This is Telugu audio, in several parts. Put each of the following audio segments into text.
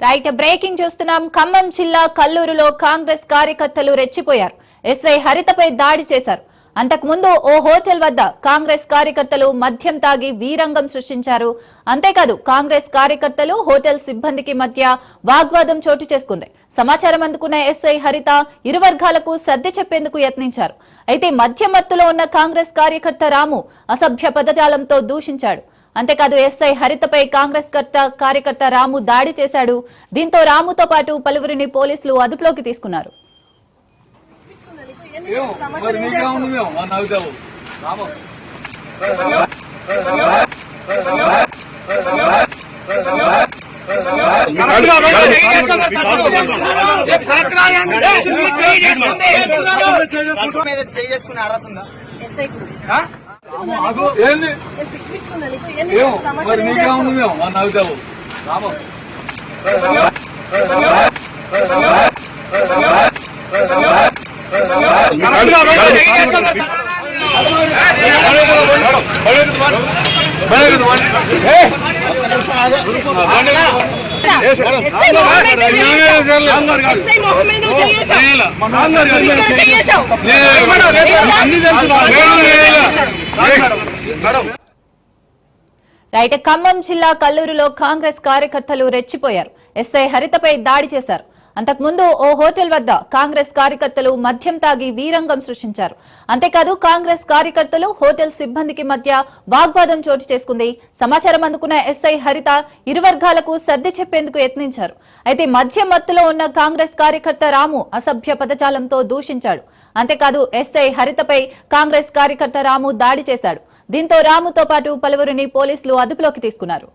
రైట్ బ్రేకింగ్ చూస్తున్నాం. ఖమ్మం జిల్లా కల్లూరులో కాంగ్రెస్ కార్యకర్తలు రెచ్చిపోయారు. ఎస్ఐ హరితపై దాడి చేశారు. అంతకుముందు ఓ హోటల్ వద్ద కాంగ్రెస్ కార్యకర్తలు మద్యం తాగి వీరంగం సృష్టించారు. అంతేకాదు కాంగ్రెస్ కార్యకర్తలు హోటల్ సిబ్బందికి మధ్య వాగ్వాదం చోటు చేసుకుంది. సమాచారం అందుకున్న ఎస్ఐ హరిత ఇరు వర్గాలకు సర్ది చెప్పేందుకు యత్నించారు. అయితే మద్యం మత్తులో ఉన్న కాంగ్రెస్ కార్యకర్త రాము అసభ్య పదజాలంతో దూషించాడు. అంతేకాదు ఎస్ఐ హరితపై కాంగ్రెస్ కార్యకర్త రాము దాడి చేశాడు. దీంతో రాముతో పాటు పలువురిని పోలీసులు అదుపులోకి తీసుకున్నారు. రైట్ ఖమ్మం జిల్లా కల్లూరులో కాంగ్రెస్ కార్యకర్తలు రెచ్చిపోయారు. ఎస్ఐ హరితపై దాడి చేశారు. అంతకుముందు ఓ హోటల్ వద్ద కాంగ్రెస్ కార్యకర్తలు మద్యం తాగి వీరంగం సృష్టించారు. అంతేకాదు కాంగ్రెస్ కార్యకర్తలు హోటల్ సిబ్బందికి మధ్య వాగ్వాదం చోటు చేసుకుంది. సమాచారం అందుకున్న ఎస్ఐ హరిత ఇరు వర్గాలకు సర్ది చెప్పేందుకు యత్నించారు. అయితే మద్యం మత్తులో ఉన్న కాంగ్రెస్ కార్యకర్త రాము అసభ్య పదజాలంతో దూషించాడు. అంతేకాదు ఎస్ఐ హరితపై కాంగ్రెస్ కార్యకర్త రాము దాడి చేశాడు. దీంతో రాముతో పాటు పలువురిని పోలీసులు అదుపులోకి తీసుకున్నారు.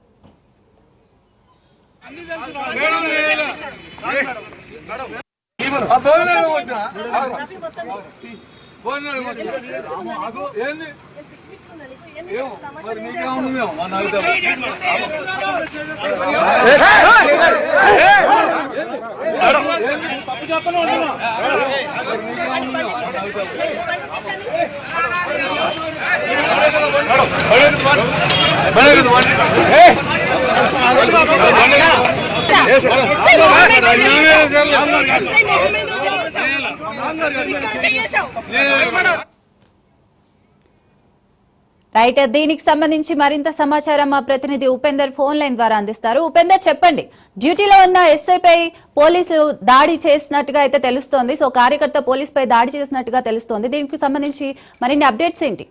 రైట్ దీనికి సంబంధించి మరింత సమాచారం మా ప్రతినిధి ఉపేందర్ ఫోన్ లైన్ ద్వారా అందిస్తారు. ఉపేందర్, చెప్పండి, డ్యూటీలో ఉన్న ఎస్ఐపై పోలీసులు దాడి చేసినట్టుగా అయితే తెలుస్తోంది. సో కార్యకర్త పోలీసుపై దాడి చేసినట్టుగా తెలుస్తోంది. దీనికి సంబంధించి మరిన్ని అప్డేట్స్ ఏంటి?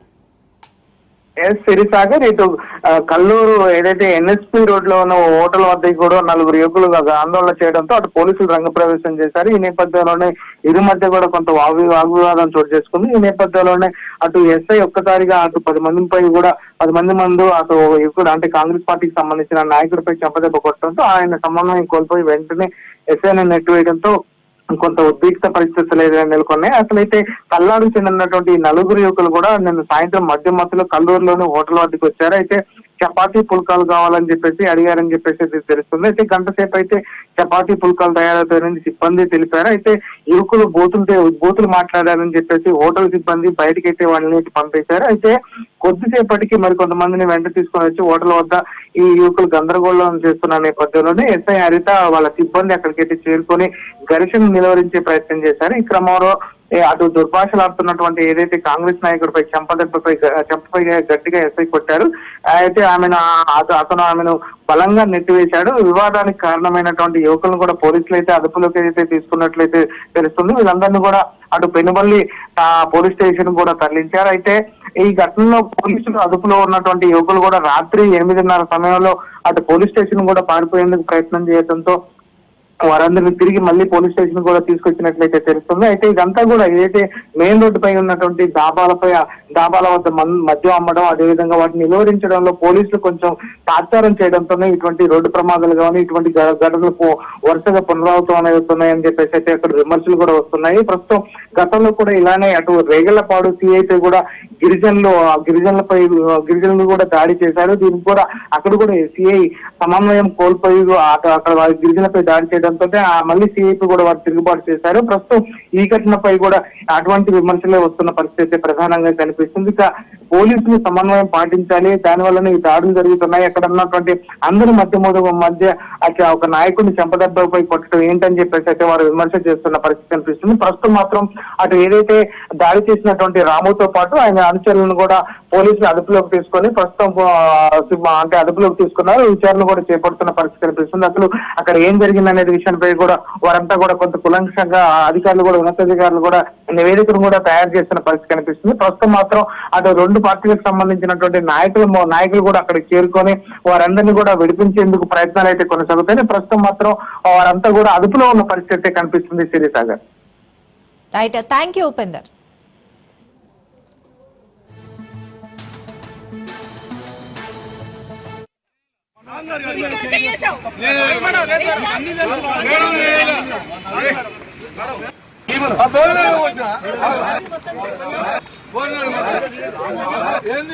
సిరిసాగర్ ఇటు కల్లూరు ఏదైతే ఎన్ఎస్పీ రోడ్ లో ఉన్న హోటల్ వద్ద కూడా నలుగురు యువకులు ఆందోళన చేయడంతో అటు పోలీసులు రంగప్రవేశం చేశారు. ఈ నేపథ్యంలోనే ఇరు మధ్య కూడా కొంత వాగ్వివాదం చోటు చేసుకుంది. ఈ నేపథ్యంలోనే అటు ఎస్ఐ ఒక్కసారిగా అటు 10 మంది ముందు అటు యువకుడు అంటే కాంగ్రెస్ పార్టీకి సంబంధించిన నాయకుడిపై చెంపదెబ్బ కొట్టడంతో ఆయన సమన్వయం కోల్పోయి వెంటనే ఎస్ఐని నెట్టివేయడంతో కొంత ఉద్రిక్త పరిస్థితులు నెలకొన్నాయి. అసలైతే కల్లాడు చెందినటువంటి నలుగురు యువకులు కూడా నిన్న సాయంత్రం మధ్య మధ్యలో కల్లూరులోని హోటల్ వద్దకు వచ్చారు. అయితే చపాతీ పుల్కాలు కావాలని చెప్పేసి అడిగారని చెప్పేసి తెలుస్తుంది. అయితే గంట సేపు అయితే చపాతీ పుల్కాలు తయారవుతాయని సిబ్బంది తెలిపారు. అయితే యువకులు బూతులు మాట్లాడారని చెప్పేసి హోటల్ సిబ్బంది బయటకి అయితే వాళ్ళని పంపేశారు. అయితే కొద్దిసేపటికి మరి కొంతమందిని వెంట తీసుకొని వచ్చి హోటల్ వద్ద ఈ యువకులు గందరగోళం చేస్తున్న నేపథ్యంలోనే ఎస్ఐ హరిత వాళ్ళ సిబ్బంది అక్కడికైతే చేరుకొని ఘర్షణ నిలువరించే ప్రయత్నం చేశారు. ఈ క్రమంలో అటు దుర్భాషలాడుతున్నటువంటి ఏదైతే కాంగ్రెస్ నాయకుడిపై చెంపపై గట్టిగా ఎస్ఐ కొట్టారు. అయితే అతను ఆమెను బలంగా నెట్టివేశాడు. వివాదానికి కారణమైనటువంటి యువకులను కూడా పోలీసులు అయితే అదుపులోకి అయితే తీసుకున్నట్లయితే తెలుస్తుంది. వీళ్ళందరినీ కూడా అటు పెనుబల్లి పోలీస్ స్టేషన్ కూడా తరలించారు. అయితే ఈ ఘటనలో పోలీసులు అదుపులో ఉన్నటువంటి యువకులు కూడా రాత్రి 8:30 సమయంలో అటు పోలీస్ స్టేషన్ కూడా పారిపోయేందుకు ప్రయత్నం చేయడంతో వారందరినీ తిరిగి మళ్ళీ పోలీస్ స్టేషన్ కూడా తీసుకొచ్చినట్లయితే తెలుస్తుంది. అయితే ఇదంతా కూడా ఏదైతే మెయిన్ రోడ్డు పై ఉన్నటువంటి డాబాల వద్ద మద్యం అమ్మడం, అదేవిధంగా వాటిని నిలువరించడంలో పోలీసులు కొంచెం తాత్సారం చేయడంతోనే ఇటువంటి రోడ్డు ప్రమాదాలు కానీ ఇటువంటి ఘటనలు వరుసగా పునరావృతం అవుతున్నాయని చెప్పేసి అయితే అక్కడ విమర్శలు కూడా వస్తున్నాయి. ప్రస్తుతం గతంలో కూడా ఇలానే అటు రేగళ్లపాడు సిఐపై కూడా గిరిజనులు కూడా దాడి చేశారు. దీనికి కూడా అక్కడ కూడా సిఐ సమన్వయం కోల్పోయి అక్కడ గిరిజనులపై దాడి చేయడంతో మళ్ళీ సిఐపి కూడా వారు తిరుగుబాటు చేశారు. ప్రస్తుతం ఈ ఘటనపై కూడా అటువంటి విమర్శలే వస్తున్న పరిస్థితి ప్రధానంగా కనిపిస్తుంది. ఇక పోలీసులు సమన్వయం పాటించాలి, దానివల్లనే ఈ దాడులు జరుగుతున్నాయి. అక్కడ ఉన్నటువంటి అందరి మధ్య అట్లా ఒక నాయకుడిని చెంపదెబ్బపై కొట్టడం ఏంటని చెప్పేసి అయితే వారు విమర్శ చేస్తున్న పరిస్థితి కనిపిస్తుంది. ప్రస్తుతం మాత్రం అటు ఏదైతే దాడి చేసినటువంటి రాముతో పాటు ఆయన అనుచరులను కూడా పోలీసులు అదుపులోకి తీసుకొని ప్రస్తుతం అంటే అదుపులోకి తీసుకున్నారు. విచారణ కూడా చేపడుతున్న పరిస్థితి కనిపిస్తుంది. అసలు అక్కడ ఏం జరిగింది అనేది విషయంపై కూడా వారంతా కూడా కొంత కులంకషంగా అధికారులు కూడా ఉన్నతాధికారులు కూడా నివేదికను కూడా తయారు చేస్తున్న పరిస్థితి కనిపిస్తుంది. ప్రస్తుతం మాత్రం అటు రెండు పార్టీలకు సంబంధించినటువంటి నాయకులు కూడా అక్కడికి చేరుకొని వారందరినీ కూడా విడిపించేందుకు ప్రయత్నాలు అయితే కొనసాగుతాయి. ప్రస్తుతం మాత్రం వారంతా కూడా అదుపులో ఉన్న పరిస్థితి అయితే కనిపిస్తుంది. Sirisagar. Right, thank you Upender. ఏంది